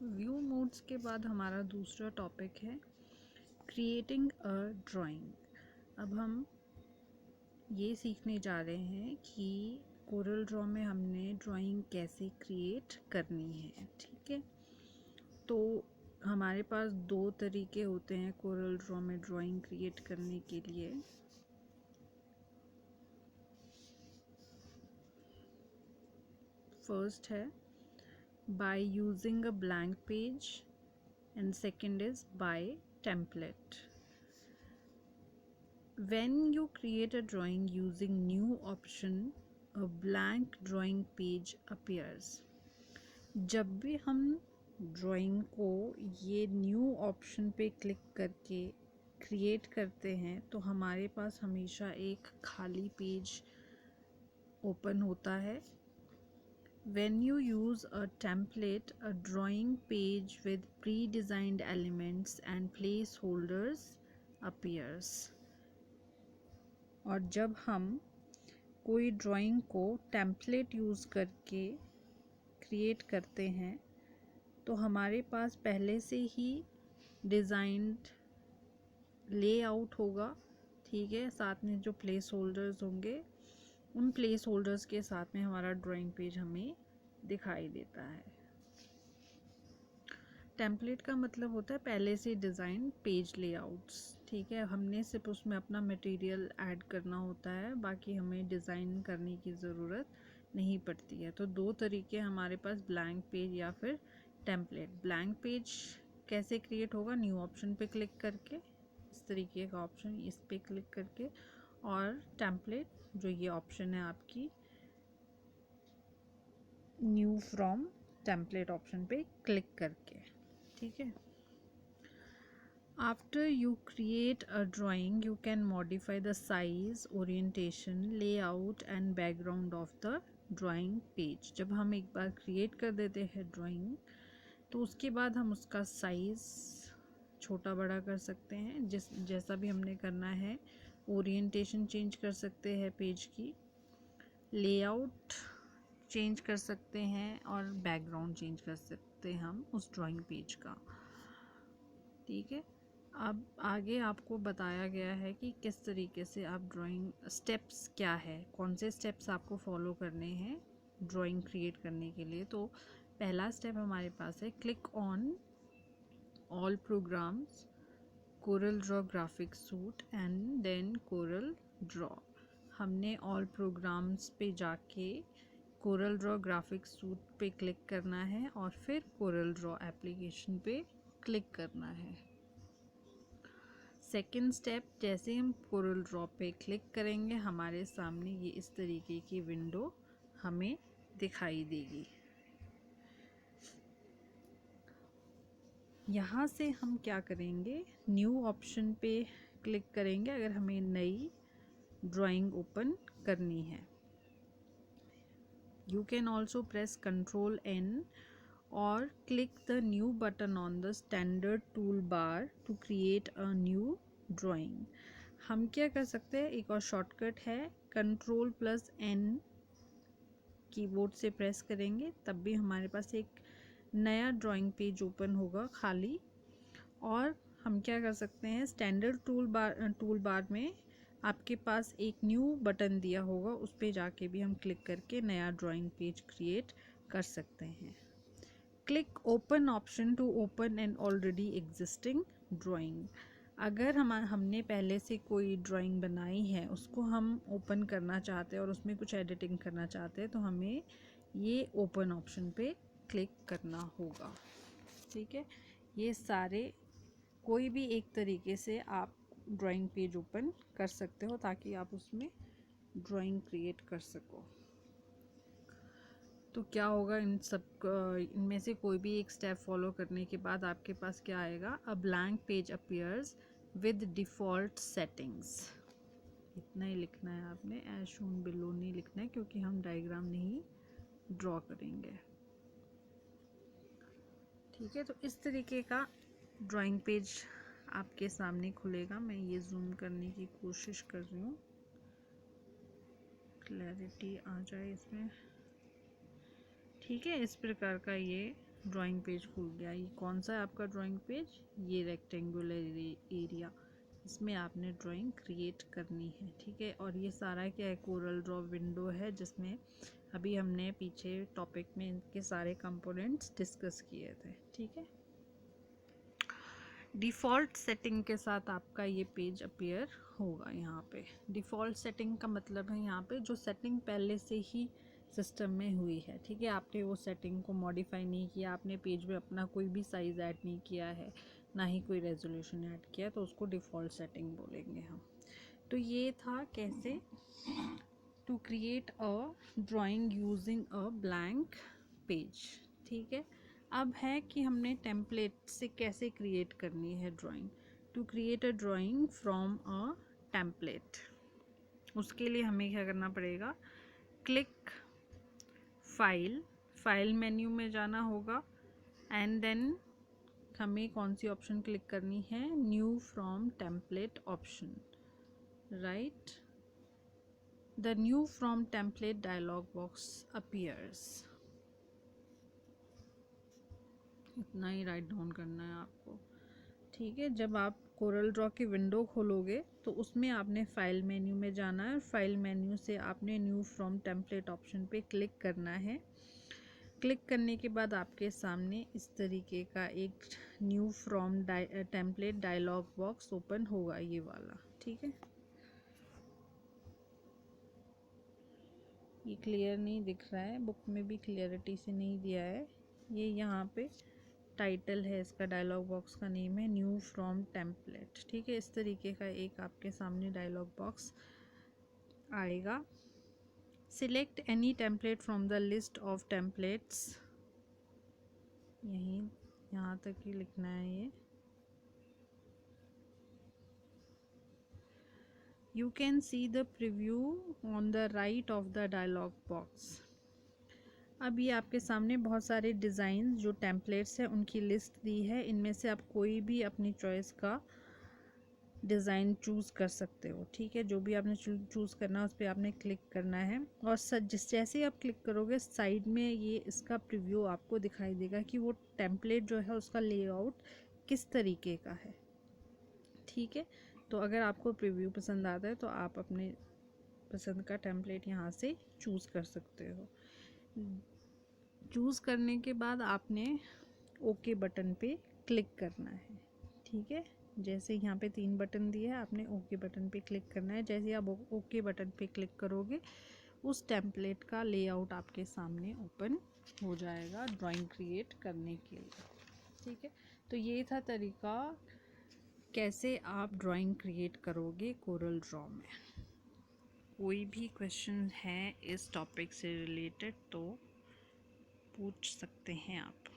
View modes के बाद हमारा दूसरा टॉपिक है क्रिएटिंग अ ड्राइंग। अब हम ये सीखने जा रहे हैं कि कोरल ड्रॉ में हमने ड्राइंग कैसे क्रिएट करनी है। ठीक है, तो हमारे पास दो तरीके होते हैं कोरल ड्रॉ में ड्राइंग क्रिएट करने के लिए। फर्स्ट है by using a blank page and second is by template. When you create a drawing using new option, a blank drawing page appears. जब भी हम ड्राइंग को ये न्यू ऑप्शन पे क्लिक करके क्रिएट करते हैं तो हमारे पास हमेशा एक खाली पेज ओपन होता है। When you use a template, a drawing page with pre-designed elements and placeholders appears. और जब हम कोई ड्राइंग को टेम्पलेट यूज़ करके क्रिएट करते हैं तो हमारे पास पहले से ही डिज़ाइंड लेआउट होगा। ठीक है, साथ में जो प्लेस होल्डर्स होंगे उन प्लेस होल्डर्स के साथ में हमारा ड्राइंग पेज हमें दिखाई देता है। टेम्पलेट का मतलब होता है पहले से डिज़ाइन पेज लेआउट्स। ठीक है, हमने सिर्फ उसमें अपना मटेरियल ऐड करना होता है, बाकी हमें डिज़ाइन करने की ज़रूरत नहीं पड़ती है। तो दो तरीके हमारे पास, ब्लैंक पेज या फिर टेम्पलेट। ब्लैंक पेज कैसे क्रिएट होगा? न्यू ऑप्शन पे क्लिक करके, इस तरीके का ऑप्शन इस पे क्लिक करके, और टेम्पलेट जो ये ऑप्शन है आपकी न्यू फ्रॉम टेम्पलेट ऑप्शन पे क्लिक करके। ठीक है, after you create a drawing you can modify the size, orientation, layout and background of the drawing page. जब हम एक बार क्रिएट कर देते हैं ड्राइंग तो उसके बाद हम उसका साइज़ छोटा बड़ा कर सकते हैं, जैसा भी हमने करना है। ओरिएंटेशन चेंज कर सकते हैं पेज की, लेआउट चेंज कर सकते हैं और बैकग्राउंड चेंज कर सकते हैं हम उस ड्राइंग पेज का। ठीक है, अब आगे आपको बताया गया है कि किस तरीके से आप ड्राइंग स्टेप्स क्या है, कौन से स्टेप्स आपको फॉलो करने हैं ड्राइंग क्रिएट करने के लिए। तो पहला स्टेप हमारे पास है click on all programs, Corel Draw graphic suite and then Corel Draw. हमने ऑल प्रोग्राम्स पे जाके कोरल ड्रॉ ग्राफिक सूट पे क्लिक करना है और फिर कोरल ड्रॉ एप्लीकेशन पे क्लिक करना है। सेकंड स्टेप, जैसे हम कोरल ड्रॉ पे क्लिक करेंगे हमारे सामने ये इस तरीके की विंडो हमें दिखाई देगी। यहाँ से हम क्या करेंगे, न्यू ऑप्शन पे क्लिक करेंगे अगर हमें नई ड्राइंग ओपन करनी है। You can also press Ctrl N or click the new button on the standard toolbar to create a new drawing. हम क्या कर सकते हैं, एक और शॉर्टकट है Ctrl+N कीबोर्ड से प्रेस करेंगे तब भी हमारे पास एक नया ड्राइंग पेज ओपन होगा खाली। और हम क्या कर सकते हैं, स्टैंडर्ड टूल बार में आपके पास एक न्यू बटन दिया होगा, उस पे जाके भी हम क्लिक करके नया ड्राइंग पेज क्रिएट कर सकते हैं। Click open option to open an already existing drawing. अगर हमने पहले से कोई ड्राइंग बनाई है उसको हम ओपन करना चाहते हैं और उसमें कुछ एडिटिंग करना चाहते हैं तो हमें ये ओपन ऑप्शन पे क्लिक करना होगा। ठीक है, ये सारे कोई भी एक तरीके से आप ड्राइंग पेज ओपन कर सकते हो ताकि आप उसमें ड्राइंग क्रिएट कर सको। तो क्या होगा, इनमें से कोई भी एक स्टेप फॉलो करने के बाद आपके पास क्या आएगा, अ blank page appears with default settings. इतना ही लिखना है आपने, एज शोन बिलो नहीं लिखना है क्योंकि हम डायग्राम नहीं ड्रॉ करेंगे। ठीक है, तो इस तरीके का ड्राइंग पेज आपके सामने खुलेगा। मैं ये जूम करने की कोशिश कर रही हूँ, क्लैरिटी आ जाए इसमें। ठीक है, इस प्रकार का ये ड्राइंग पेज खुल गया। ये कौन सा है आपका ड्राइंग पेज? ये रेक्टेंगुलर एरिया, इसमें आपने ड्राइंग क्रिएट करनी है, ठीक है। और ये सारा क्या है? कोरल ड्रॉ विंडो है, जिसमें अभी हमने पीछे टॉपिक में इनके सारे कंपोनेंट्स डिस्कस किए थे, ठीक है। डिफ़ॉल्ट सेटिंग के साथ आपका ये पेज अपीयर होगा यहाँ पे। डिफ़ॉल्ट सेटिंग का मतलब है यहाँ पे जो सेटिंग पहले से ही सिस्टम में हुई है, ठीक है। आपने वो सेटिंग को मॉडिफाई नहीं किया, आपने पेज में अपना कोई भी साइज़ ऐड नहीं किया है, ना ही कोई रेजोल्यूशन ऐड किया, तो उसको डिफ़ॉल्ट सेटिंग बोलेंगे हम। तो ये था कैसे to create a drawing using a blank page, ठीक है। अब है कि हमने टेम्पलेट से कैसे क्रिएट करनी है drawing. To create a drawing from a template, उसके लिए हमें क्या करना पड़ेगा? क्लिक फाइल मेन्यू में जाना होगा, एंड देन हमें कौन सी ऑप्शन क्लिक करनी है? New from template option, right. The new from template dialog box appears. इतना ही राइट डाउन करना है आपको, ठीक है। जब आप कोरल ड्रॉ की विंडो खोलोगे तो उसमें आपने फाइल मेन्यू में जाना है, और फाइल मेन्यू से आपने न्यू फ्रॉम टेम्पलेट ऑप्शन पे क्लिक करना है। क्लिक करने के बाद आपके सामने इस तरीके का एक new from template dialog box open होगा, ये वाला, ठीक है। ये क्लियर नहीं दिख रहा है, बुक में भी क्लियरिटी से नहीं दिया है। ये यहाँ पे टाइटल है, इसका डायलॉग बॉक्स का नेम है न्यू फ्रॉम टेम्पलेट, ठीक है। इस तरीके का एक आपके सामने डायलॉग बॉक्स आएगा। Select any template from the list of templates, यहीं यहाँ तक ही लिखना है ये। You can see the preview on the right of the dialog box. अब ये आपके सामने बहुत सारे डिज़ाइन जो टेम्पलेट्स हैं उनकी लिस्ट दी है। इनमें से आप कोई भी अपनी चॉइस का डिज़ाइन चूज़ कर सकते हो, ठीक है। जो भी आपने चूज़ करना है उस पर आपने क्लिक करना है, और जैसे ही आप क्लिक करोगे साइड में ये इसका प्रीव्यू आपको दिखाई देगा कि वो टेम्पलेट जो है उसका लेआउट किस तरीके का है, ठीक है। तो अगर आपको प्रीव्यू पसंद आता है तो आप अपने पसंद का टेम्पलेट यहाँ से चूज़ कर सकते हो। चूज़ करने के बाद आपने ओके बटन पे क्लिक करना है, ठीक है। जैसे यहाँ पे 3 बटन दिए हैं, आपने ओके बटन पे क्लिक करना है। जैसे आप ओके बटन पे क्लिक करोगे उस टेम्पलेट का लेआउट आपके सामने ओपन हो जाएगा ड्राइंग क्रिएट करने के लिए, ठीक है। तो ये था तरीका कैसे आप ड्राइंग क्रिएट करोगे कोरल ड्रॉ में। कोई भी क्वेश्चन है इस टॉपिक से रिलेटेड तो पूछ सकते हैं आप।